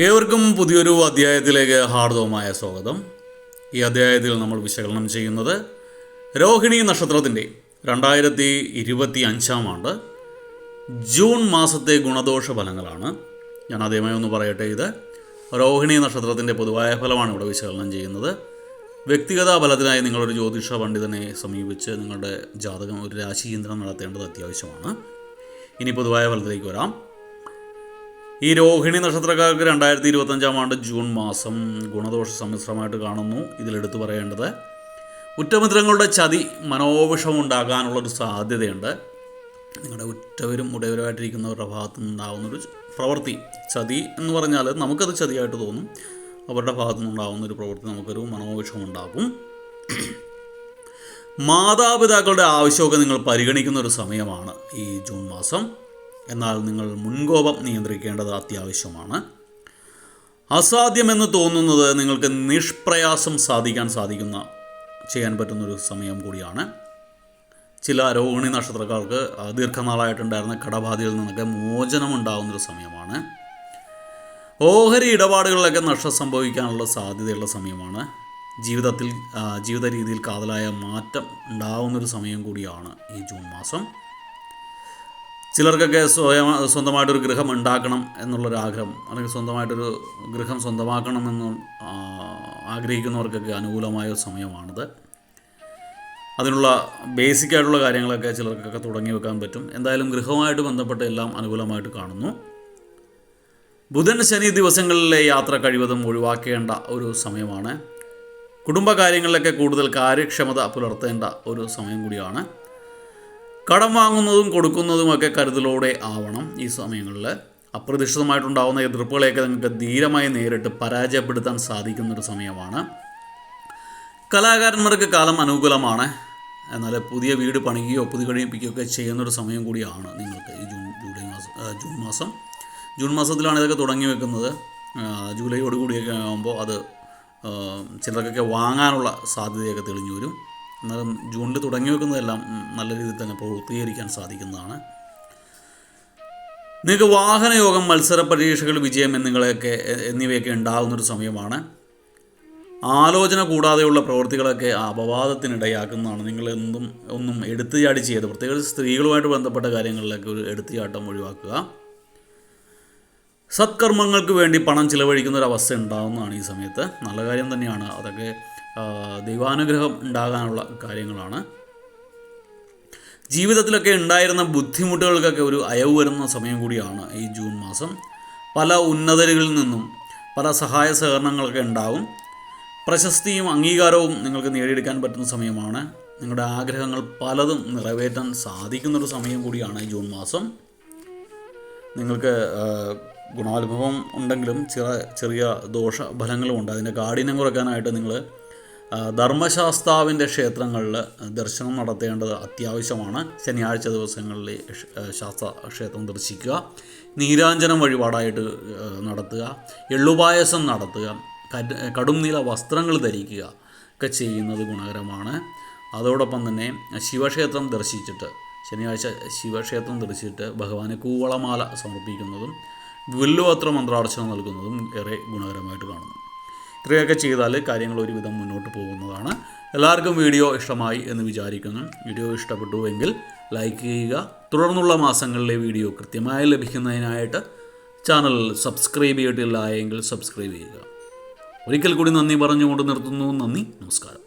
ഏവർക്കും പുതിയൊരു അധ്യായത്തിലേക്ക് ഹാർദവമായ സ്വാഗതം. ഈ അധ്യായത്തിൽ നമ്മൾ വിശകലനം ചെയ്യുന്നത് രോഹിണി നക്ഷത്രത്തിൻ്റെ 2025 ആണ്ട് ജൂൺ മാസത്തെ ഗുണദോഷ ഫലങ്ങളാണ്. ഞാൻ ആദ്യമായി ഒന്ന് പറയട്ടെ, ഇത് രോഹിണി നക്ഷത്രത്തിൻ്റെ പൊതുവായ ഫലമാണ് ഇവിടെ വിശകലനം ചെയ്യുന്നത്. വ്യക്തിഗത ഫലത്തിനായി നിങ്ങളൊരു ജ്യോതിഷ പണ്ഡിതനെ സമീപിച്ച് നിങ്ങളുടെ ജാതകം ഒരു രാശിചിന്തനം നടത്തേണ്ടത് അത്യാവശ്യമാണ്. ഇനി പൊതുവായ ഫലത്തിലേക്ക് വരാം. ഈ രോഹിണി നക്ഷത്രക്കാർക്ക് 2025 ആണ്ട് ജൂൺ മാസം ഗുണദോഷ സമ്മിശ്രമായിട്ട് കാണുന്നു. ഇതിലെടുത്തു പറയേണ്ടത് ഉറ്റമിത്രങ്ങളുടെ ചതി മനോവിഷം ഉണ്ടാകാനുള്ളൊരു സാധ്യതയുണ്ട്. നിങ്ങളുടെ ഉറ്റവരും ഉടയവരുമായിട്ടിരിക്കുന്നവരുടെ ഭാഗത്തു നിന്നുണ്ടാകുന്നൊരു പ്രവൃത്തി, ചതി എന്ന് പറഞ്ഞാൽ നമുക്കത് ചതിയായിട്ട് തോന്നും. അവരുടെ ഭാഗത്തു നിന്നുണ്ടാകുന്നൊരു പ്രവൃത്തി നമുക്കൊരു മനോവിഷം ഉണ്ടാകും. മാതാപിതാക്കളുടെ ആവശ്യമൊക്കെ നിങ്ങൾ പരിഗണിക്കുന്ന ഒരു സമയമാണ് ഈ ജൂൺ മാസം. എന്നാൽ നിങ്ങൾ മുൻകോപം നിയന്ത്രിക്കേണ്ടത് അത്യാവശ്യമാണ്. അസാധ്യമെന്ന് തോന്നുന്നത് നിങ്ങൾക്ക് നിഷ്പ്രയാസം ചെയ്യാൻ പറ്റുന്നൊരു സമയം കൂടിയാണ്. ചില രോഹിണി നക്ഷത്രക്കാർക്ക് ദീർഘനാളായിട്ടുണ്ടായിരുന്ന കടബാധയിൽ നിന്നൊക്കെ മോചനം ഉണ്ടാകുന്നൊരു സമയമാണ്. ഓഹരി ഇടപാടുകളിലൊക്കെ നഷ്ടം സംഭവിക്കാനുള്ള സാധ്യതയുള്ള സമയമാണ്. ജീവിത രീതിയിൽ കാതലായ മാറ്റം ഉണ്ടാകുന്നൊരു സമയം കൂടിയാണ് ഈ ജൂൺ മാസം. ചിലർക്കൊക്കെ സ്വന്തമായിട്ടൊരു ഗൃഹം ഉണ്ടാക്കണം എന്നുള്ളൊരാഗ്രഹം, അല്ലെങ്കിൽ സ്വന്തമായിട്ടൊരു ഗൃഹം സ്വന്തമാക്കണമെന്ന് ആഗ്രഹിക്കുന്നവർക്കൊക്കെ അനുകൂലമായ ഒരു സമയമാണിത്. അതിനുള്ള ബേസിക്കായിട്ടുള്ള കാര്യങ്ങളൊക്കെ ചിലർക്കൊക്കെ തുടങ്ങി വെക്കാൻ പറ്റും. എന്തായാലും ഗൃഹവുമായിട്ട് ബന്ധപ്പെട്ട് എല്ലാം അനുകൂലമായിട്ട് കാണുന്നു. ബുധൻ ശനി ദിവസങ്ങളിലെ യാത്ര കഴിവതും ഒഴിവാക്കേണ്ട ഒരു സമയമാണ്. കുടുംബകാര്യങ്ങളിലൊക്കെ കൂടുതൽ കാര്യക്ഷമത പുലർത്തേണ്ട ഒരു സമയം കൂടിയാണ്. കടം വാങ്ങുന്നതും കൊടുക്കുന്നതുമൊക്കെ കരുതലോടെ ആവണം. ഈ സമയങ്ങളിൽ അപ്രതീക്ഷിതമായിട്ടുണ്ടാകുന്ന എതിർപ്പുകളെയൊക്കെ നിങ്ങൾക്ക് ധീരമായി നേരിട്ട് പരാജയപ്പെടുത്താൻ സാധിക്കുന്നൊരു സമയമാണ്. കലാകാരന്മാർക്ക് കാലം അനുകൂലമാണ്. എന്നാൽ പുതിയ വീട് പണിയുകയോ പുതുക്കഴിപ്പിക്കുകയൊക്കെ ചെയ്യുന്നൊരു സമയം കൂടിയാണ് നിങ്ങൾക്ക് ഈ ജൂൺ മാസം. ജൂൺ മാസത്തിലാണ് ഇതൊക്കെ തുടങ്ങി വെക്കുന്നത്. ജൂലൈയോടുകൂടിയൊക്കെ ആകുമ്പോൾ അത് ചിലർക്കൊക്കെ വാങ്ങാനുള്ള സാധ്യതയൊക്കെ തെളിഞ്ഞു വരും. എന്നാലും ജൂണിൽ തുടങ്ങി വെക്കുന്നതെല്ലാം നല്ല രീതിയിൽ തന്നെ പൂർത്തീകരിക്കാൻ സാധിക്കുന്നതാണ്. നിങ്ങൾക്ക് വാഹനയോഗം, മത്സര പരീക്ഷകൾ, വിജയം എന്നിവയൊക്കെ ഉണ്ടാകുന്നൊരു സമയമാണ്. ആലോചന കൂടാതെയുള്ള പ്രവൃത്തികളൊക്കെ അപവാദത്തിനിടയാക്കുന്നതാണ്. നിങ്ങൾ ഒന്നും എടുത്തുചാടി ചെയ്ത്, പ്രത്യേകിച്ച് സ്ത്രീകളുമായിട്ട് ബന്ധപ്പെട്ട കാര്യങ്ങളിലൊക്കെ ഒരു എടുത്തുചാട്ടം ഒഴിവാക്കുക. സത്കർമ്മങ്ങൾക്ക് വേണ്ടി പണം ചിലവഴിക്കുന്നൊരവസ്ഥ ഉണ്ടാകുന്നതാണ് ഈ സമയത്ത്. നല്ല കാര്യം തന്നെയാണ്. അതൊക്കെ ദൈവാനുഗ്രഹം ഉണ്ടാകാനുള്ള കാര്യങ്ങളാണ്. ജീവിതത്തിലൊക്കെ ഉണ്ടായിരുന്ന ബുദ്ധിമുട്ടുകൾക്കൊക്കെ ഒരു അയവ് വരുന്ന സമയം കൂടിയാണ് ഈ ജൂൺ മാസം. പല ഉന്നതരികളിൽ നിന്നും പല സഹായ സഹകരണങ്ങളൊക്കെ ഉണ്ടാവും. പ്രശസ്തിയും അംഗീകാരവും നിങ്ങൾക്ക് നേടിയെടുക്കാൻ പറ്റുന്ന സമയമാണ്. നിങ്ങളുടെ ആഗ്രഹങ്ങൾ പലതും നിറവേറ്റാൻ സാധിക്കുന്നൊരു സമയം കൂടിയാണ് ഈ ജൂൺ മാസം. നിങ്ങൾക്ക് ഗുണാനുഭവം ഉണ്ടെങ്കിലും ചെറിയ ദോഷഫലങ്ങളുമുണ്ട്. അതിൻ്റെ കാഠിന്യം കുറയ്ക്കാനായിട്ട് നിങ്ങൾ ധർമ്മശാസ്താവിൻ്റെ ക്ഷേത്രങ്ങളിൽ ദർശനം നടത്തേണ്ടത് അത്യാവശ്യമാണ്. ശനിയാഴ്ച ദിവസങ്ങളിൽ ശാസ്ത്ര ക്ഷേത്രം ദർശിക്കുക, നീരാഞ്ജനം വഴിപാടായിട്ട് നടത്തുക, എള്ളുപായസം നടത്തുക, കടും നീല വസ്ത്രങ്ങൾ ധരിക്കുക ഒക്കെ ചെയ്യുന്നത് ഗുണകരമാണ്. അതോടൊപ്പം തന്നെ ശിവക്ഷേത്രം ദർശിച്ചിട്ട്, ശനിയാഴ്ച ശിവക്ഷേത്രം ദർശിച്ചിട്ട് ഭഗവാന് കൂവളമാല സമർപ്പിക്കുന്നതും വില്ലുപത്ര മന്ത്രാർച്ചന നൽകുന്നതും ഏറെ ഗുണകരമായിട്ട് കാണുന്നു. ഇത്രയൊക്കെ ചെയ്താൽ കാര്യങ്ങൾ ഒരുവിധം മുന്നോട്ട് പോകുന്നതാണ്. എല്ലാവർക്കും വീഡിയോ ഇഷ്ടമായി എന്ന് വിചാരിക്കുന്നു. വീഡിയോ ഇഷ്ടപ്പെട്ടുവെങ്കിൽ ലൈക്ക് ചെയ്യുക. തുടർന്നുള്ള മാസങ്ങളിലെ വീഡിയോ കൃത്യമായി ലഭിക്കുന്നതിനായിട്ട് ചാനൽ സബ്സ്ക്രൈബ് ചെയ്തിട്ടില്ല എങ്കിൽ സബ്സ്ക്രൈബ് ചെയ്യുക. ഒരിക്കൽ കൂടി നന്ദി പറഞ്ഞുകൊണ്ട് നിർത്തുന്നു. നന്ദി, നമസ്കാരം.